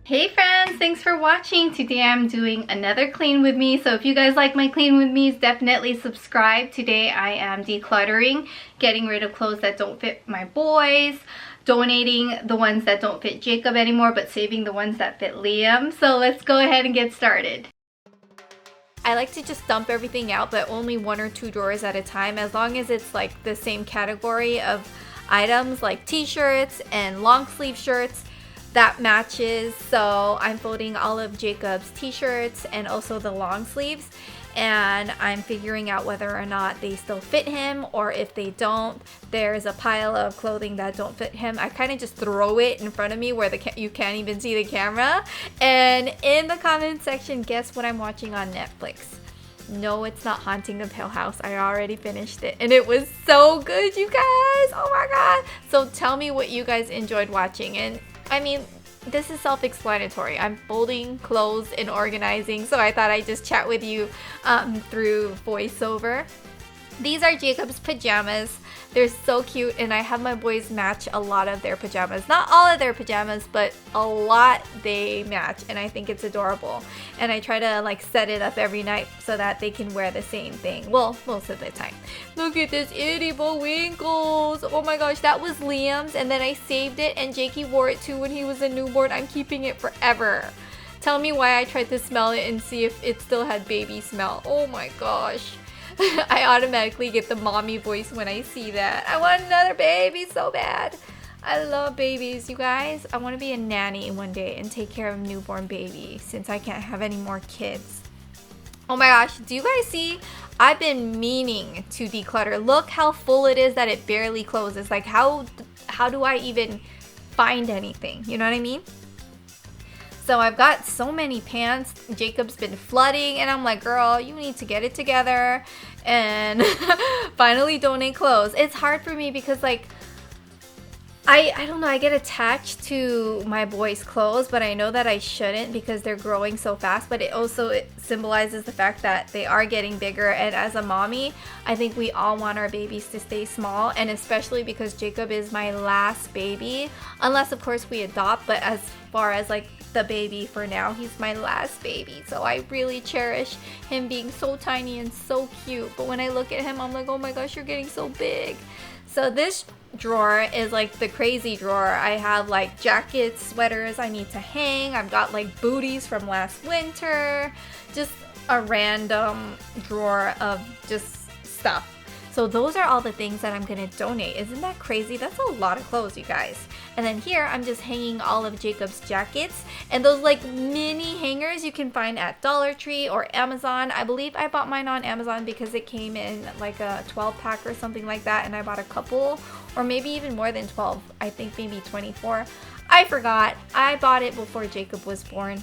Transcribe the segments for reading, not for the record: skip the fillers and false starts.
Hey friends, thanks for watching. Today I'm doing another clean with me. So if you guys like my clean with me's, definitely subscribe. Today I am decluttering, getting rid of clothes that don't fit my boys, donating the ones that don't fit Jacob anymore, but saving the ones that fit Liam. So let's go ahead and get started. I like to just dump everything out, but only 1 or 2 drawers at a time, as long as it's like the same category of items like t-shirts and long sleeve shirts that matches. So I'm folding all of Jacob's t-shirts and also the long sleeves, and I'm figuring out whether or not they still fit him, or if they don't, there's a pile of clothing that don't fit him. I kind of just throw it in front of me where you can't even see the camera. And in the comment section, guess what I'm watching on Netflix? No, it's not Haunting of Hill House. I already finished it and it was so good, you guys. Oh my god. So tell me what you guys enjoyed watching. And I mean, this is self-explanatory. I'm folding clothes and organizing, so I thought I'd just chat with you through voiceover. These are Jacob's pajamas. They're so cute, and I have my boys match a lot of their pajamas. Not all of their pajamas, but a lot they match, and I think it's adorable. And I try to like set it up every night so that they can wear the same thing. Well, most of the time. Look at this itty winkles. Oh my gosh, that was Liam's, and then I saved it, and Jakey wore it too when he was a newborn. I'm keeping it forever. Tell me why I tried to smell it and see if it still had baby smell. Oh my gosh. I automatically get the mommy voice when I see that. I want another baby so bad. I love babies, you guys. I want to be a nanny one day and take care of a newborn baby since I can't have any more kids. Oh my gosh, do you guys see? I've been meaning to declutter. Look how full it is that it barely closes. Like how do I even find anything? You know what I mean? So I've got so many pants. Jacob's been flooding, and I'm like, girl, you need to get it together and finally donate clothes. It's hard for me because like I don't know, I get attached to my boys' clothes, but I know that I shouldn't because they're growing so fast. But it symbolizes the fact that they are getting bigger, and as a mommy, I think we all want our babies to stay small, and especially because Jacob is my last baby, unless of course we adopt. But as far as like the baby, for now, he's my last baby, so I really cherish him being so tiny and so cute. But when I look at him, I'm like, oh my gosh, you're getting so big. So this drawer is like the crazy drawer. I have like jackets, sweaters I need to hang. I've got like booties from last winter. Just a random drawer of just stuff. So those are all the things that I'm gonna donate. Isn't that crazy? That's a lot of clothes, you guys. And then here I'm just hanging all of Jacob's jackets, and those like mini hangers you can find at Dollar Tree or Amazon. I believe I bought mine on Amazon because it came in like a 12-pack or something like that, and I bought a couple, or maybe even more than 12. I think maybe 24. I forgot. I bought it before Jacob was born.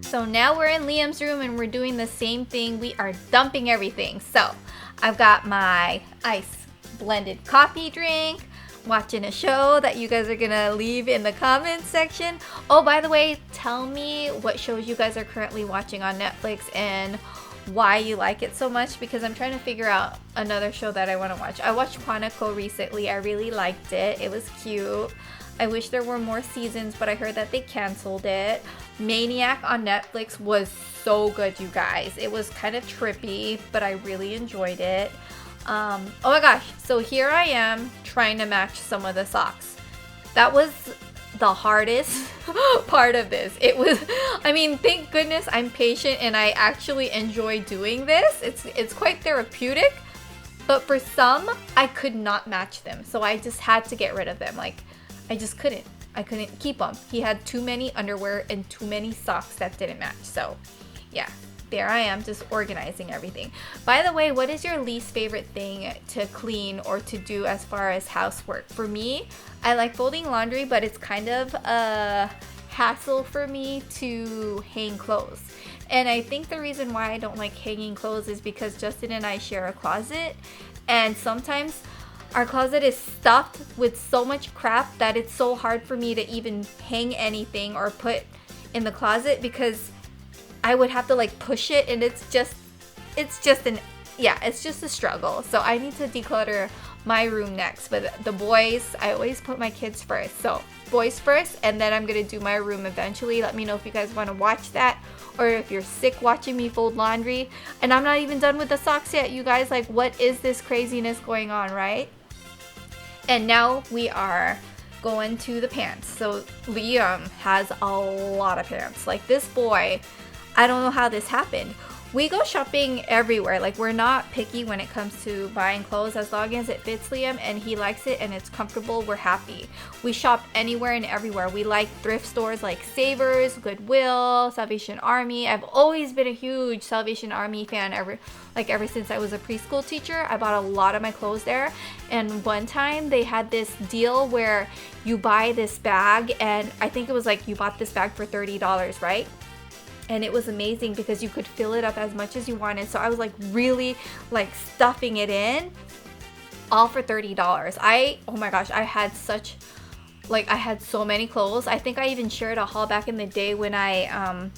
So now we're in Liam's room and we're doing the same thing. We are dumping everything. So I've got my ice blended coffee drink, watching a show that you guys are gonna leave in the comments section. Oh, by the way, tell me what shows you guys are currently watching on Netflix and why you like it so much, because I'm trying to figure out another show that I want to watch. I watched Quantico recently. I really liked it. It was cute. I wish there were more seasons, but I heard that they canceled it. Maniac on Netflix was so good, you guys. It was kind of trippy, but I really enjoyed it. Oh my gosh, so here I am trying to match some of the socks. That was the hardest part of this. It was, I mean, thank goodness I'm patient and I actually enjoy doing this. It's quite therapeutic, but for some, I could not match them. So I just had to get rid of them. Like, I just couldn't. I couldn't keep them. He had too many underwear and too many socks that didn't match. So yeah, there I am just organizing everything. By the way, what is your least favorite thing to clean or to do as far as housework? For me, I like folding laundry, but it's kind of a hassle for me to hang clothes. And I think the reason why I don't like hanging clothes is because Justin and I share a closet, and sometimes our closet is stuffed with so much crap that it's so hard for me to even hang anything or put in the closet, because I would have to like push it, and it's just a struggle. So I need to declutter my room next. But the boys, I always put my kids first. So boys first, and then I'm gonna do my room eventually. Let me know if you guys want to watch that, or if you're sick watching me fold laundry. And I'm not even done with the socks yet, you guys. Like, what is this craziness going on, right? And now we are going to the pants. So Liam has a lot of pants. Like, this boy, I don't know how this happened. We go shopping everywhere. Like, we're not picky when it comes to buying clothes. As long as it fits Liam and he likes it and it's comfortable, we're happy. We shop anywhere and everywhere. We like thrift stores like Savers, Goodwill, Salvation Army. I've always been a huge Salvation Army fan ever since I was a preschool teacher. I bought a lot of my clothes there. And one time they had this deal where you buy this bag, and I think it was like you bought this bag for $30, right? And it was amazing because you could fill it up as much as you wanted. So I was like really like stuffing it in, all for $30. Oh my gosh, I had so many clothes. I think I even shared a haul back in the day when I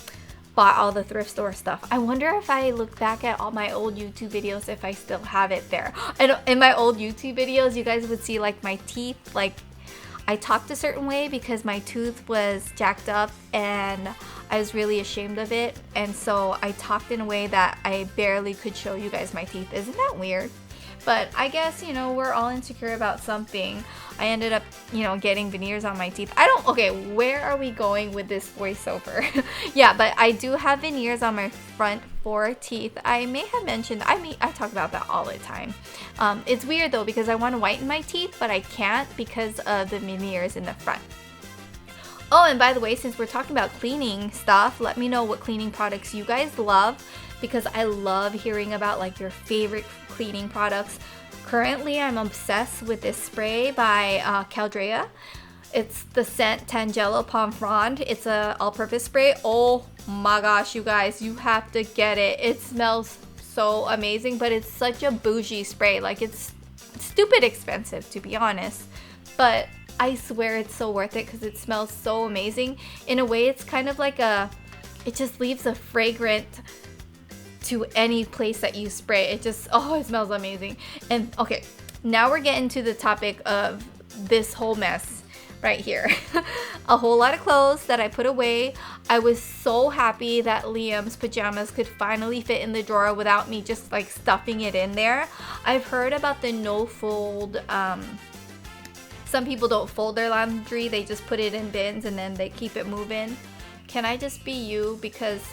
bought all the thrift store stuff. I wonder if I look back at all my old YouTube videos if I still have it there. And in my old YouTube videos, you guys would see like my teeth, like I talked a certain way because my tooth was jacked up and I was really ashamed of it. And so I talked in a way that I barely could show you guys my teeth. Isn't that weird? But I guess, you know, we're all insecure about something. I ended up, you know, getting veneers on my teeth. Okay, where are we going with this voiceover? Yeah, but I do have veneers on my front 4 teeth. I may have mentioned, I talk about that all the time. It's weird though, because I want to whiten my teeth, but I can't because of the veneers in the front. Oh, and by the way, since we're talking about cleaning stuff, let me know what cleaning products you guys love, because I love hearing about like your favorite cleaning products. Currently, I'm obsessed with this spray by Caldrea. It's the scent Tangelo Palm Frond. It's a all-purpose spray. Oh my gosh, you guys, you have to get it. It smells so amazing, but it's such a bougie spray. Like, it's stupid expensive, to be honest, but I swear it's so worth it because it smells so amazing. In a way, it's kind of like it just leaves a fragrant to any place that you spray. It smells amazing. And okay, now we're getting to the topic of this whole mess right here. A whole lot of clothes that I put away. I was so happy that Liam's pajamas could finally fit in the drawer without me just like stuffing it in there. I've heard about the no fold, some people don't fold their laundry, they just put it in bins and then they keep it moving. Can I just be you? Because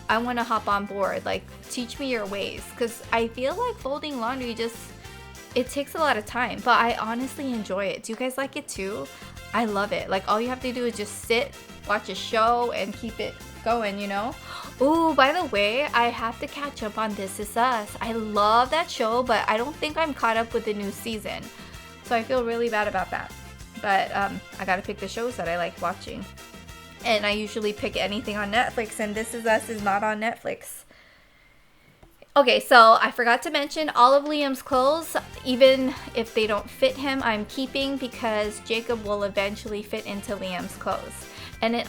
I want to hop on board. Like, teach me your ways, because I feel like folding laundry it takes a lot of time, but I honestly enjoy it. Do you guys like it too? I love it. Like, all you have to do is just sit, watch a show, and keep it going, you know? Ooh, by the way, I have to catch up on This Is Us. I love that show, but I don't think I'm caught up with the new season. So I feel really bad about that. But I gotta pick the shows that I like watching. And I usually pick anything on Netflix, and This Is Us is not on Netflix. Okay, so I forgot to mention all of Liam's clothes, even if they don't fit him, I'm keeping, because Jacob will eventually fit into Liam's clothes. And it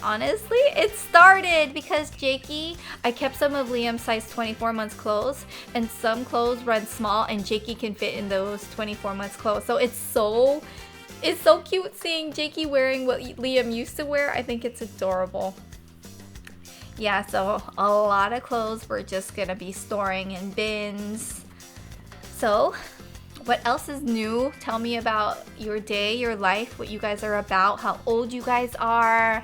started because Jakey, I kept some of Liam's size 24 months clothes, and some clothes run small and Jakey can fit in those 24 months clothes. So it's so cute seeing Jakey wearing what Liam used to wear. I think it's adorable. Yeah, so a lot of clothes we're just gonna be storing in bins. So what else is new? Tell me about your day, your life, what you guys are about, how old you guys are,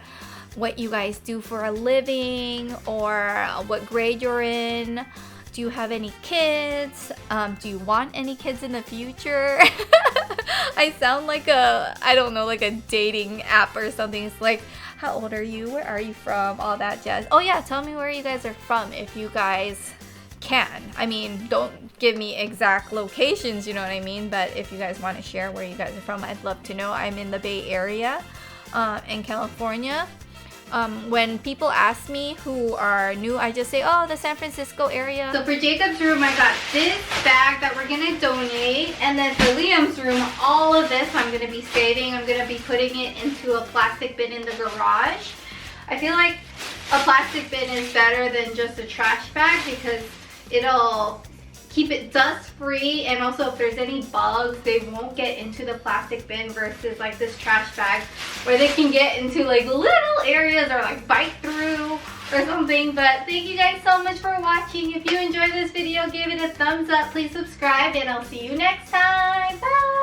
what you guys do for a living, or what grade you're in. Do you have any kids? Do you want any kids in the future? I sound like like a dating app or something. It's like, how old are you? Where are you from? All that jazz. Oh yeah, tell me where you guys are from if you guys can. I mean, don't give me exact locations, you know what I mean? But if you guys want to share where you guys are from, I'd love to know. I'm in the Bay Area, in California. when people ask me who are new, I just say, oh, the San Francisco area. So for Jacob's room, I got this bag that we're gonna donate, and then for Liam's room, all of this I'm gonna be saving. I'm gonna be putting it into a plastic bin in the garage. I feel like a plastic bin is better than just a trash bag because it'll keep it dust free, and also if there's any bugs, they won't get into the plastic bin versus like this trash bag where they can get into like little areas or like bite through or something. But thank you guys so much for watching. If you enjoyed this video, give it a thumbs up, please subscribe, and I'll see you next time. Bye.